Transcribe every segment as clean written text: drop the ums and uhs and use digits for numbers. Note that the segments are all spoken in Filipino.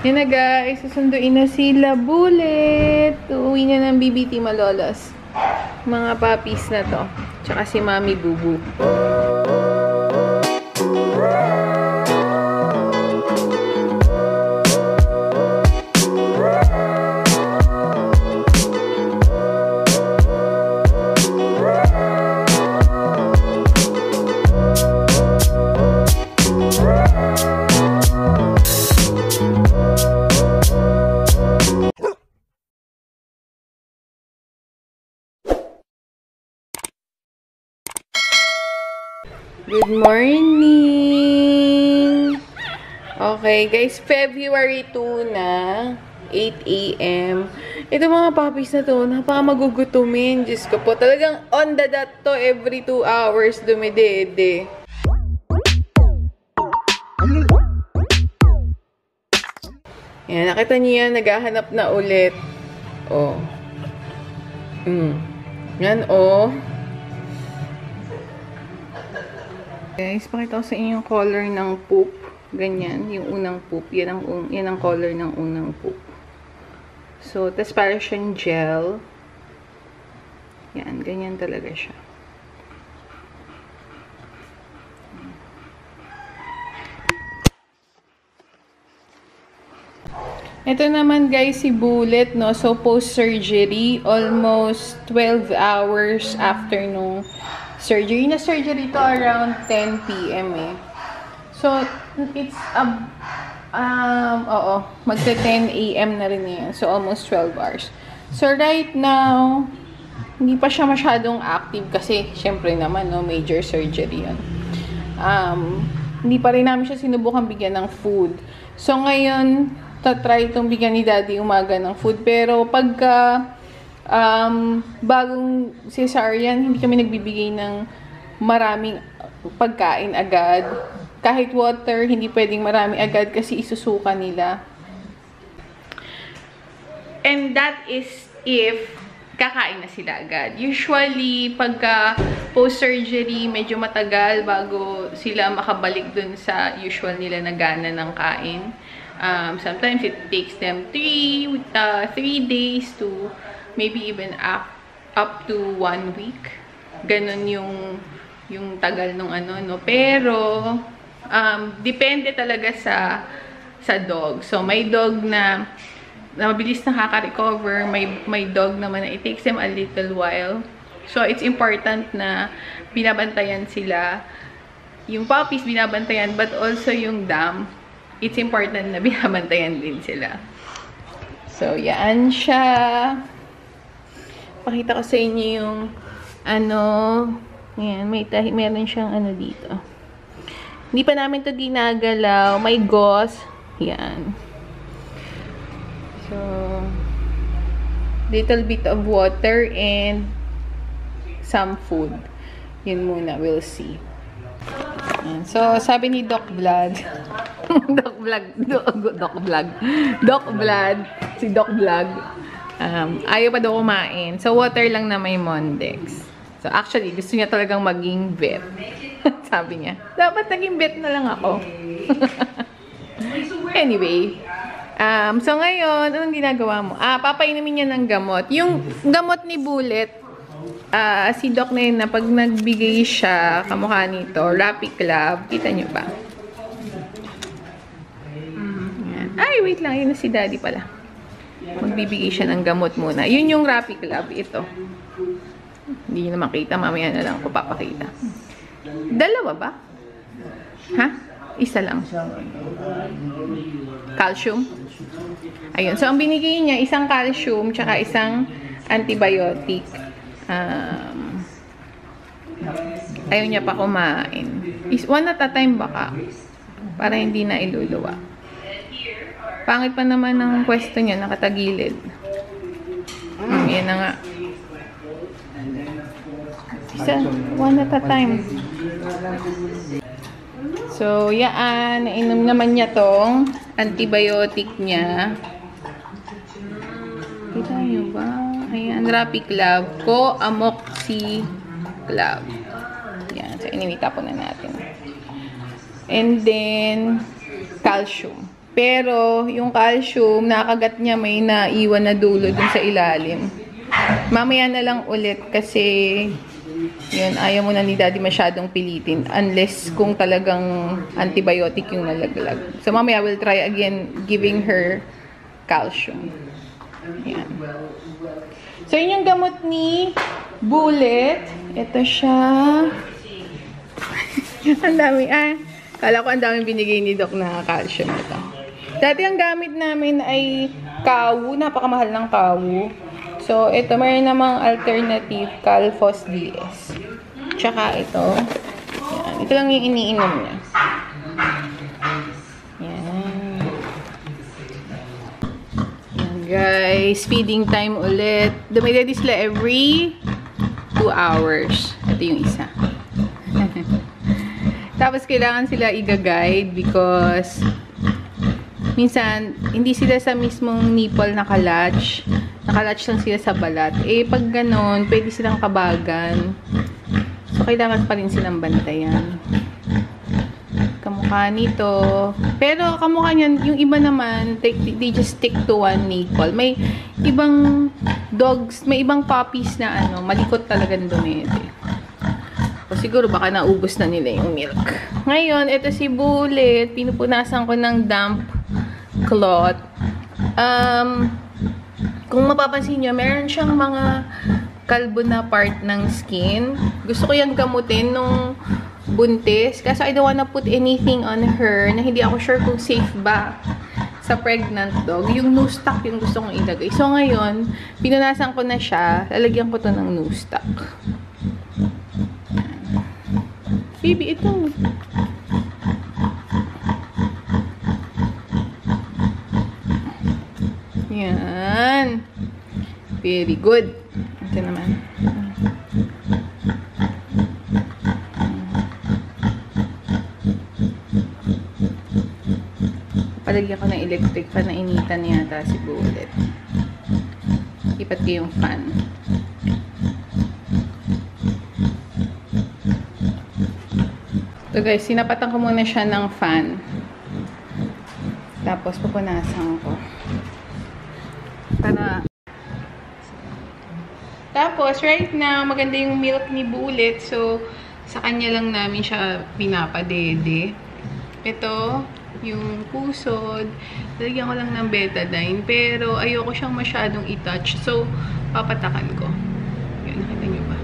Yan na guys, susunduin na sila Bullet. Uuwi na ng BBT Malolos. Mga puppies na to. Tsaka si Mami Bubu. Good morning! Okay, guys, February 2 na, 8 a.m. Ito mga puppies na to, napaka magugutumin. Diyos ko po, talagang on the dot to, every 2 hours dumidede. Yan, nakita niyo yan, naghahanap na ulit. Oh. Yan, oh. Guys, pakita ko sa inyo yung color ng poop. Ganyan, yung unang poop. Yan ang color ng unang poop. So, tas para siyang gel. Yan, ganyan talaga siya. Ito naman guys, si Bullet, no? So, post-surgery, almost 12 hours after nung surgery. Na-surgery to around 10 p.m. eh. So, it's magte-10 a.m. na rin yan. So, almost 12 hours. So, right now, hindi pa siya masyadong active kasi, syempre naman, no, major surgery yun. Hindi pa rin namin siya sinubukang bigyan ng food. So, ngayon, try itong bigyan ni Daddy umaga ng food. Pero, pagka bagong cesarean, hindi kami nagbibigay ng maraming pagkain agad. Kahit water, hindi pwedeng marami agad kasi isusuka nila. And that is if kakain na sila agad. Usually, pagka post-surgery, medyo matagal bago sila makabalik dun sa usual nila na gana ng kain. Sometimes it takes them 3 days to maybe even up to 1 week. Ganon yung tagal nung ano, no. Pero, depende talaga sa dog. So, may dog na mabilis nakaka-recover. May dog naman na it takes them a little while. So, it's important na binabantayan sila. Yung puppies binabantayan, but also yung dam. It's important na binabantayan din sila. So, yan siya. Pakita ko sa inyo yung ano, yan, meron siyang ano dito. Hindi pa namin to ginagalaw. May gauze. Yan. So, little bit of water and some food. Yun muna, we'll see. Yan. So, sabi ni Doc Vlad, Doc Vlad, si Doc Vlad, ayaw pa daw kumain. So, water lang na may Mondex. So, actually, gusto niya talagang maging vet. Sabi niya, dapat naging vet na lang ako. Anyway, so ngayon, anong ginagawa mo? Papainumin niya ng gamot. Yung gamot ni Bullet, si Doc na yun na pag nagbigay siya, kamukha nito, Rapiclab, kita niyo ba? Yan. Ay, wait lang, yun na si Daddy pala. Magbibigay siya ng gamot muna. Yun yung Rapiclab, ito. Hindi nyo na makita, mamaya na lang ako papakita. Dalawa ba? Ha? Isa lang. Calcium. Ayun. So, ang binigay niya, isang calcium, tsaka isang antibiotic. Ayaw niya pa kumain. One at a time baka. Para hindi na iluluwa. Pangit pa naman ang pwesto niya, nakatagilid. Yan na nga. One at a time. So, yan. Nainom naman niya tong antibiotic niya. Kita niyo ba? Ayan, Rapiclab. Coamoxiclab. Yan. So, anyway, tapon na natin. And then, calcium. Pero, yung calcium, nakagat niya, may naiwan na dulo dun sa ilalim. Mamaya na lang ulit kasi, yun, ayaw mo na ni Daddy masyadong pilitin. Unless kung talagang antibiotic yung nalaglag. So, mamaya we'll try again giving her calcium. Yan. So, yun yung gamot ni Bullet. Ito siya. Ang dami. Kala ko ang daming binigay ni Doc na calcium ito. Dati ang gamit namin ay kawu. Napakamahal ng kawu. So, ito, mayroon namang alternative, Calfos DS. Tsaka ito. Yan. Ito lang yung iniinom niya. Yan. Yan, guys. Feeding time ulit. Dumidedi sila every 2 hours. Ito yung isa. Tapos, kailangan sila i-guide because minsan, hindi sila sa mismong nipple nakalatch. Nakalatch lang sila sa balat. Eh, pag ganon, pwede silang kabagan. So, kailangan pa rin silang bantayan. Kamukha nito. Pero, kamukha niyan, yung iba naman, they just stick to one nipple. May ibang dogs, may ibang puppies na malikot talaga ng dumede. O siguro baka naubos na nila yung milk. Ngayon, ito si Bullet. Pinupunasan ko ng damp cloth. Kung mapapansin nyo, meron siyang mga kalbo na part ng skin. Gusto ko yung gamutin nung buntis. Kasi I don't wanna put anything on her na hindi ako sure kung safe ba sa pregnant dog. Yung nose stock yung gusto kong ilagay. So ngayon, pinunasan ko na siya. Lalagyan ko to ng nose stock. Baby, ito. Yan. Very good. Ito naman. Palagyan ko ng electric fan na initan yata si Bullet. Ipat ko yung fan. So guys, sinapatan ko muna siya ng fan. Tapos pupunasan ko. Tapos, right now, maganda yung milk ni Bullet. So, sa kanya lang namin siya pinapadede. Ito, yung pusod. Lalagyan ko lang ng betadine. Pero, ayoko siyang masyadong i-touch. So, papatakan ko. Yun, nakita nyo ba?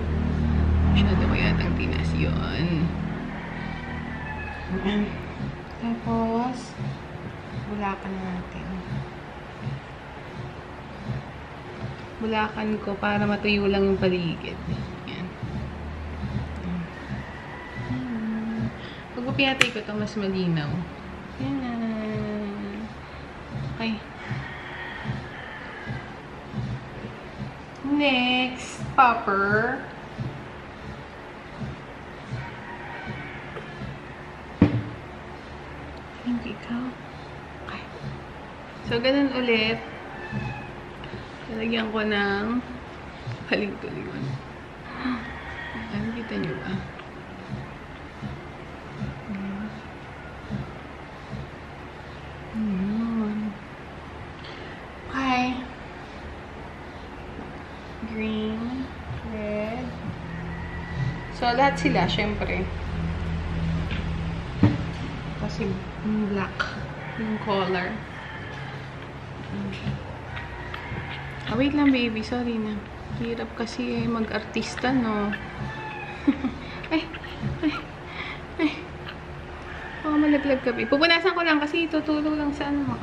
Masyado ko yatang tinas yun. Tapos, bulakan natin. Bulakan ko para matuyo lang yung paligid. Yan. Pag pinatay ko ito, mas malinaw. Yan. Okay. Next, popper. Hindi ikaw. Okay. So, ganun ulit. Lalagyan ko ng paling-tulingan. Ano, kita nyo ba? Okay. Green, red. So, lahat sila, syempre. Kasi black yung color. Wait lang, baby. Sorry na. Hirap kasi mag-artista, no? Ay. Oh, malaglag ka, baby. Pupunasan ko lang kasi tutulog lang sa ano.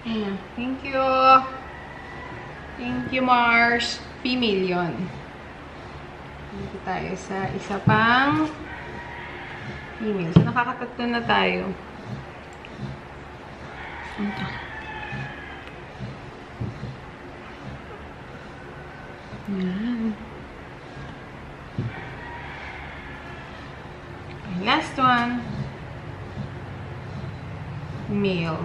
Ayan. Thank you. Thank you, Mars. Female yun. Dito tayo sa isa pang female. So, nakakatatlo na tayo. Ito. Yan. Okay, last one. Male.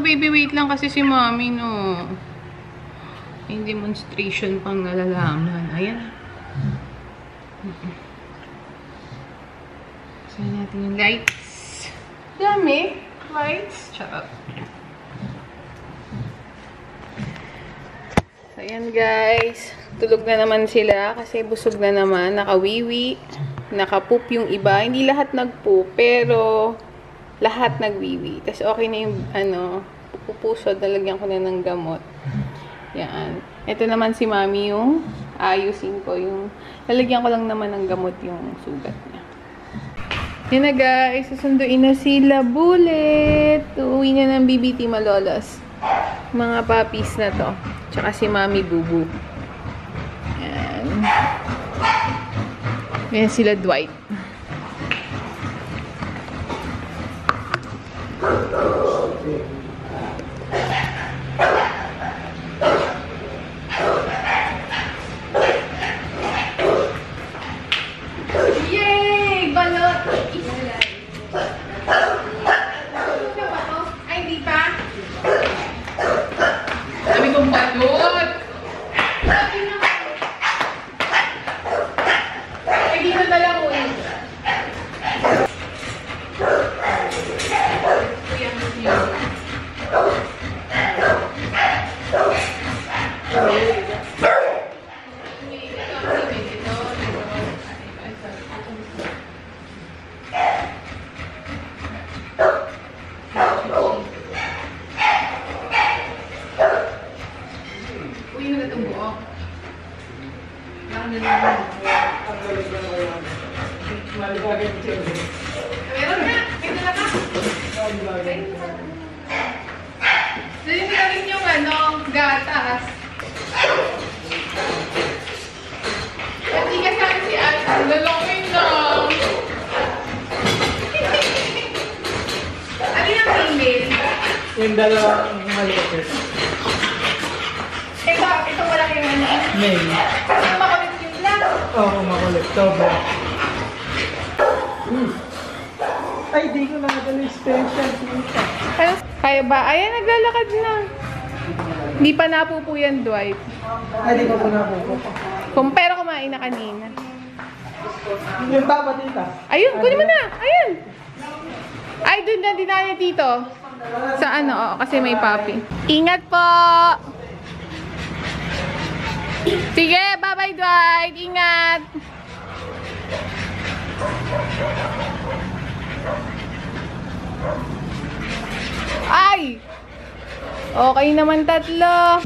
Baby, wait lang kasi si mommy, no. May demonstration pang nalalaman. Ayan. Saan natin yung lights? Dami. Lights. Charot. So, ayan guys. Tulog na naman sila kasi busog na naman. Nakawiwi. Nakapoop yung iba. Hindi lahat nagpoop, pero lahat nagwiwi. Tapos okay na yung, pupuso. Dalagyan ko na ng gamot. Yan. Ito naman si Mami yung ayusin ko. Yung, lalagyan ko lang naman ng gamot yung sugat niya. Yan na guys. Susunduin na sila. Bullet. Uuwi na ng BBT Malolos. Mga puppies na to. Tsaka si Mami Bubu. Yan. Yan sila Dwight. Yay! Balot! Ay, di pa? Sabi kong balot! Ay, dito na lang mo eh. Uy, mo na itong buo. Meron na! May dala ka! Dali mo na rin yung gatas. Hindi ka saan si Alton. Lalongin lang. Ano yung female? Yung dalawang maliit. Ito malaki yung Mail. Yung makulit yung black. Oo, makulit. Sobra. Ay, di ko nakadala yung special dito. Ano? Kaya ba? Ayan, naglalakad na. Hindi pa napupo yan, Dwight. Ay, di ko po napupo. Pero kumain na kanina. Yung tama dito. Ayun, kunin mo na. Ayun. Ay, dun na din na dito. Sa kasi may puppy. Ingat po! Sige, bye-bye, Dwight. Ingat! Ay! Okay naman tatlo.